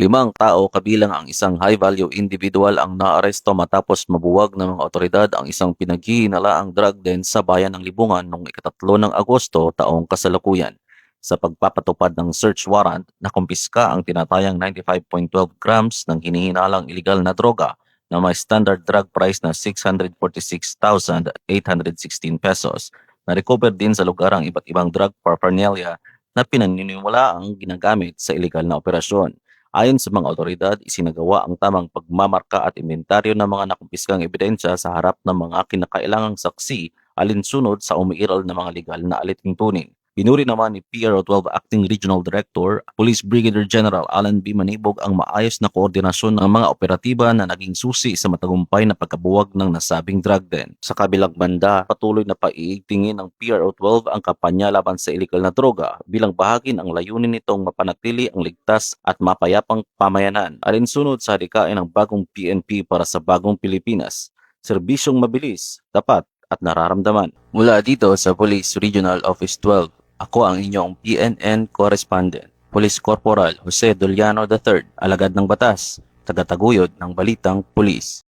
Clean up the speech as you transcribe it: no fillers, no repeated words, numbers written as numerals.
Limang tao kabilang ang isang high-value individual ang naaresto matapos mabuwag ng mga otoridad ang isang pinaghihinalaang drug den sa bayan ng Libungan noong ika-3 ng Agosto taong kasalukuyan. Sa pagpapatupad ng search warrant, nakumpiska ang tinatayang 95.12 grams ng hinihinalang iligal na droga na may standard drug price na 646,816 pesos. Na-recover din sa lugar ang iba't ibang drug paraphernalia na pinaniniwala ang ginagamit sa iligal na operasyon. Ayon sa mga otoridad, isinagawa ang tamang pagmamarka at inventaryo ng mga nakumpiskang ebidensya sa harap ng mga kinakailangang saksi alinsunod sa umiiral na mga legal na alituntunin. Pinuri naman ni PRO12 Acting Regional Director, Police Brigadier General Alan B. Manibog ang maayos na koordinasyon ng mga operatiba na naging susi sa matagumpay na pagkabuwag ng nasabing drug den. Sa kabilang banda, patuloy na paiigtingin ng PRO12 ang kampanya laban sa iligal na droga bilang bahagi ng layunin nitong mapanatili ang ligtas at mapayapang pamayanan alinsunod sa hadikain ng bagong PNP para sa bagong Pilipinas. Serbisyong mabilis, tapat at nararamdaman. Mula dito sa Police Regional Office 12, ako ang inyong PNN correspondent, Police Corporal Jose Doliano III, alagad ng batas, tagataguyod ng Balitang Pulis.